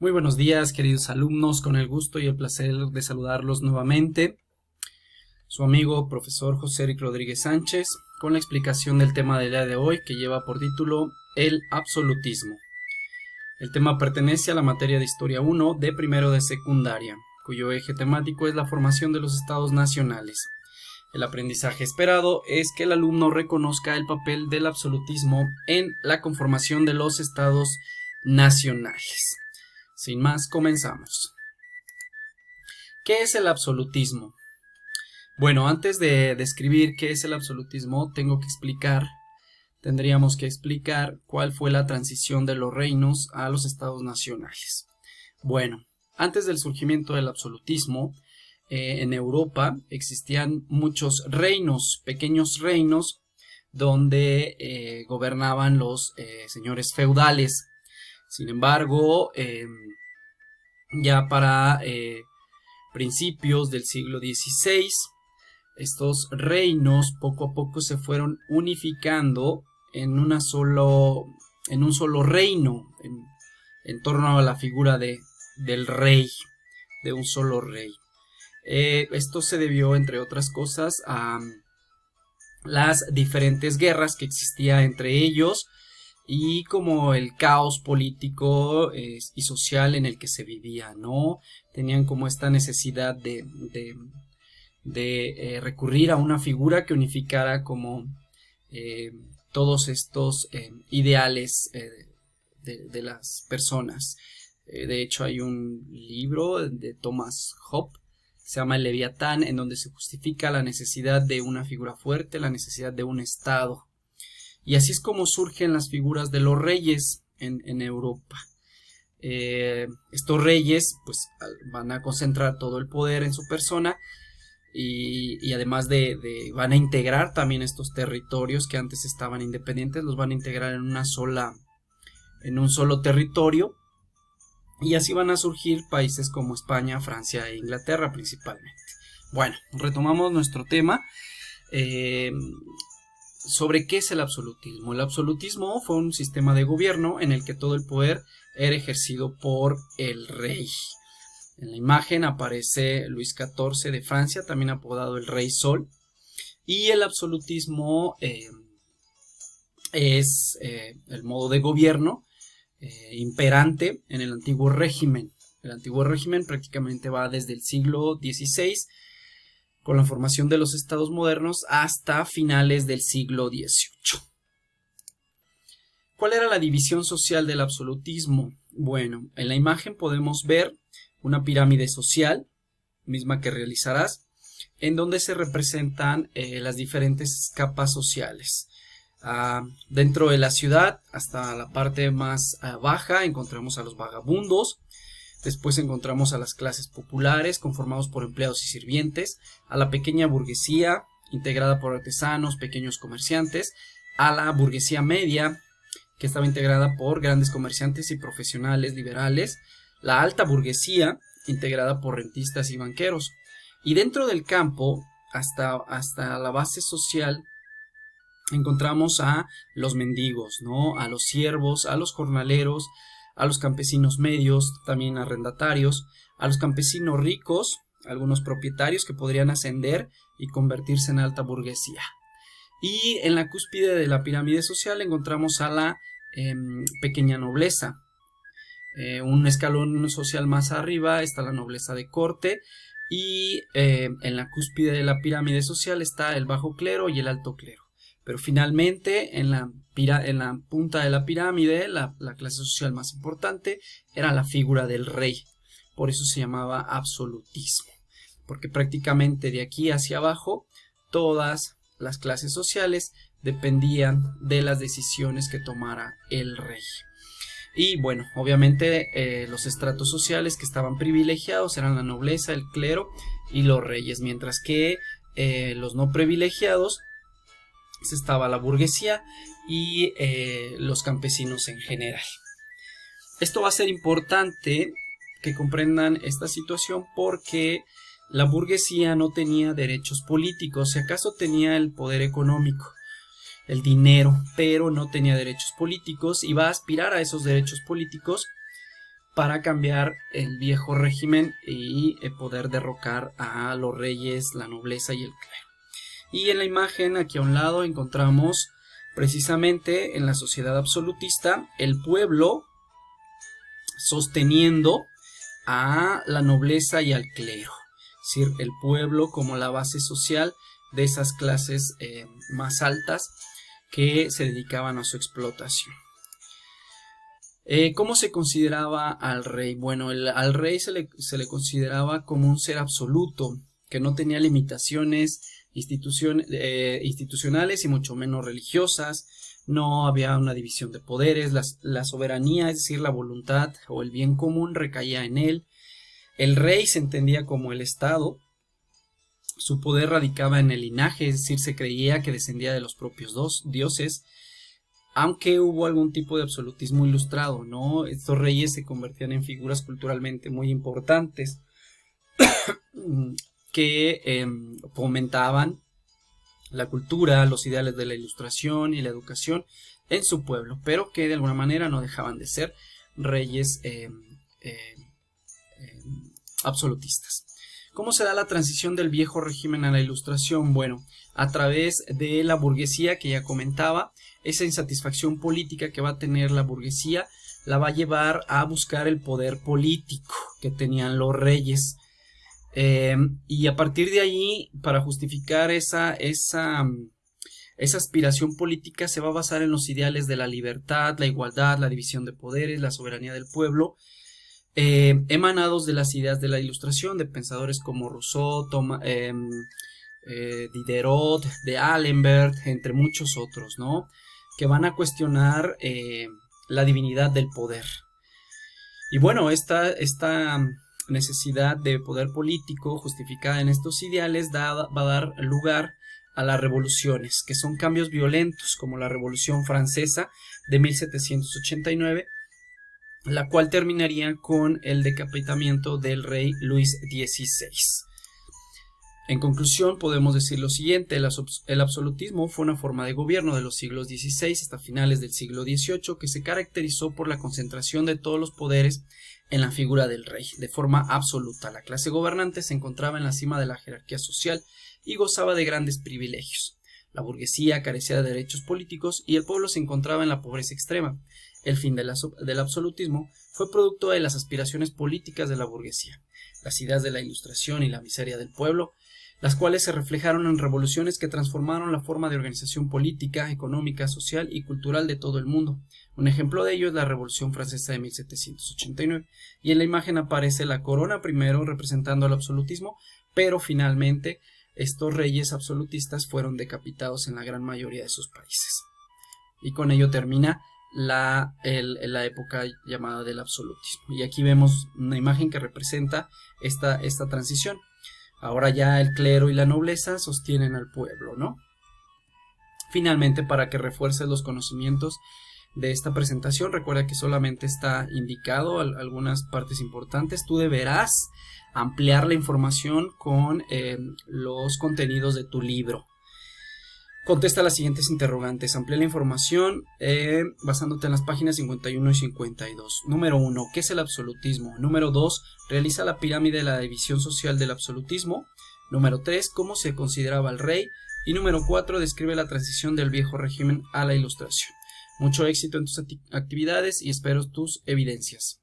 Muy buenos días, queridos alumnos, con el gusto y el placer de saludarlos nuevamente. Su amigo profesor José Eric Rodríguez Sánchez, con la explicación del tema del día de hoy, que lleva por título el absolutismo. El tema pertenece a la materia de Historia 1 de primero de secundaria, cuyo eje temático es la formación de los estados nacionales. El aprendizaje esperado es que el alumno reconozca el papel del absolutismo en la conformación de los estados nacionales. Sin más, comenzamos. ¿Qué es el absolutismo? Bueno, antes de describir qué es el absolutismo, tendríamos que explicar cuál fue la transición de los reinos a los estados nacionales. Bueno, antes del surgimiento del absolutismo, en Europa existían muchos reinos, pequeños reinos, donde gobernaban los señores feudales. Sin embargo, ya para principios del siglo XVI, estos reinos poco a poco se fueron unificando en un solo reino, en torno a la figura del rey, de un solo rey. Esto se debió, entre otras cosas, a las diferentes guerras que existía entre ellos y como el caos político y social en el que se vivía, ¿no? Tenían como esta necesidad de recurrir a una figura que unificara como todos estos ideales de las personas. De hecho, hay un libro de Thomas Hobbes, se llama El Leviatán, en donde se justifica la necesidad de una figura fuerte, la necesidad de un estado. Y así es como surgen las figuras de los reyes en Europa. Estos reyes pues van a concentrar todo el poder en su persona y además van a integrar también estos territorios que antes estaban independientes, los van a integrar en un solo territorio, y así van a surgir países como España, Francia e Inglaterra principalmente. Bueno, retomamos nuestro tema. ¿Sobre qué es el absolutismo? El absolutismo fue un sistema de gobierno en el que todo el poder era ejercido por el rey. En la imagen aparece Luis XIV de Francia, también apodado el Rey Sol. Y el absolutismo es el modo de gobierno imperante en el antiguo régimen. El antiguo régimen prácticamente va desde el siglo XVI, con la formación de los estados modernos, hasta finales del siglo XVIII. ¿Cuál era la división social del absolutismo? Bueno, en la imagen podemos ver una pirámide social, misma que realizarás, en donde se representan las diferentes capas sociales. Dentro de la ciudad, hasta la parte más baja, encontramos a los vagabundos. Después encontramos a las clases populares, conformados por empleados y sirvientes, a la pequeña burguesía, integrada por artesanos, pequeños comerciantes, a la burguesía media, que estaba integrada por grandes comerciantes y profesionales liberales, la alta burguesía, integrada por rentistas y banqueros. Y dentro del campo, hasta la base social, encontramos a los mendigos, ¿no? A los siervos, a los jornaleros, a los campesinos medios, también arrendatarios, a los campesinos ricos, algunos propietarios que podrían ascender y convertirse en alta burguesía. Y en la cúspide de la pirámide social encontramos a la pequeña nobleza. Un escalón social más arriba está la nobleza de corte, y en la cúspide de la pirámide social está el bajo clero y el alto clero. Pero finalmente en la punta de la pirámide, la clase social más importante era la figura del rey. Por eso se llamaba absolutismo, porque prácticamente de aquí hacia abajo todas las clases sociales dependían de las decisiones que tomara el rey. Y bueno, obviamente los estratos sociales que estaban privilegiados eran la nobleza, el clero y los reyes, mientras que los no privilegiados estaba la burguesía y los campesinos en general. Esto va a ser importante que comprendan esta situación, porque la burguesía no tenía derechos políticos, si acaso tenía el poder económico, el dinero, pero no tenía derechos políticos, y va a aspirar a esos derechos políticos para cambiar el viejo régimen y poder derrocar a los reyes, la nobleza y el clero. Y en la imagen aquí a un lado encontramos precisamente en la sociedad absolutista el pueblo sosteniendo a la nobleza y al clero, es decir, el pueblo como la base social de esas clases más altas que se dedicaban a su explotación. ¿Cómo se consideraba al rey? Bueno, al rey se le consideraba como un ser absoluto, que no tenía limitaciones institucionales y mucho menos religiosas. No había una división de poderes, la soberanía, es decir, la voluntad o el bien común recaía en él. El rey se entendía como el Estado. Su poder radicaba en el linaje, es decir, se creía que descendía de los propios dioses, aunque hubo algún tipo de absolutismo ilustrado, ¿no? Estos reyes se convertían en figuras culturalmente muy importantes que fomentaban la cultura, los ideales de la ilustración y la educación en su pueblo, pero que de alguna manera no dejaban de ser reyes absolutistas. ¿Cómo se da la transición del viejo régimen a la ilustración? Bueno, a través de la burguesía que ya comentaba. Esa insatisfacción política que va a tener la burguesía la va a llevar a buscar el poder político que tenían los reyes. Y a partir de allí, para justificar esa aspiración política, se va a basar en los ideales de la libertad, la igualdad, la división de poderes, la soberanía del pueblo, emanados de las ideas de la ilustración, de pensadores como Rousseau, Diderot, de Alembert, entre muchos otros, ¿no? Que van a cuestionar la divinidad del poder. Y bueno, esta necesidad de poder político justificada en estos ideales va a dar lugar a las revoluciones, que son cambios violentos, como la Revolución Francesa de 1789, la cual terminaría con el decapitamiento del rey Luis XVI. En conclusión, podemos decir lo siguiente: el absolutismo fue una forma de gobierno de los siglos XVI hasta finales del siglo XVIII que se caracterizó por la concentración de todos los poderes en la figura del rey, de forma absoluta. La clase gobernante se encontraba en la cima de la jerarquía social y gozaba de grandes privilegios. La burguesía carecía de derechos políticos y el pueblo se encontraba en la pobreza extrema. El fin del absolutismo fue producto de las aspiraciones políticas de la burguesía, las ideas de la ilustración y la miseria del pueblo, las cuales se reflejaron en revoluciones que transformaron la forma de organización política, económica, social y cultural de todo el mundo. Un ejemplo de ello es la Revolución Francesa de 1789, y en la imagen aparece la corona primero representando el absolutismo, pero finalmente estos reyes absolutistas fueron decapitados en la gran mayoría de sus países. Y con ello termina la época llamada del absolutismo. Y aquí vemos una imagen que representa esta transición. Ahora ya el clero y la nobleza sostienen al pueblo, ¿no? Finalmente, para que refuerces los conocimientos de esta presentación, recuerda que solamente está indicado algunas partes importantes. Tú deberás ampliar la información con los contenidos de tu libro. Contesta las siguientes interrogantes. Amplía la información basándote en las páginas 51 y 52. Número 1. ¿Qué es el absolutismo? Número 2. Realiza la pirámide de la división social del absolutismo. Número 3. ¿Cómo se consideraba el rey? Y número 4. Describe la transición del viejo régimen a la ilustración. Mucho éxito en tus actividades y espero tus evidencias.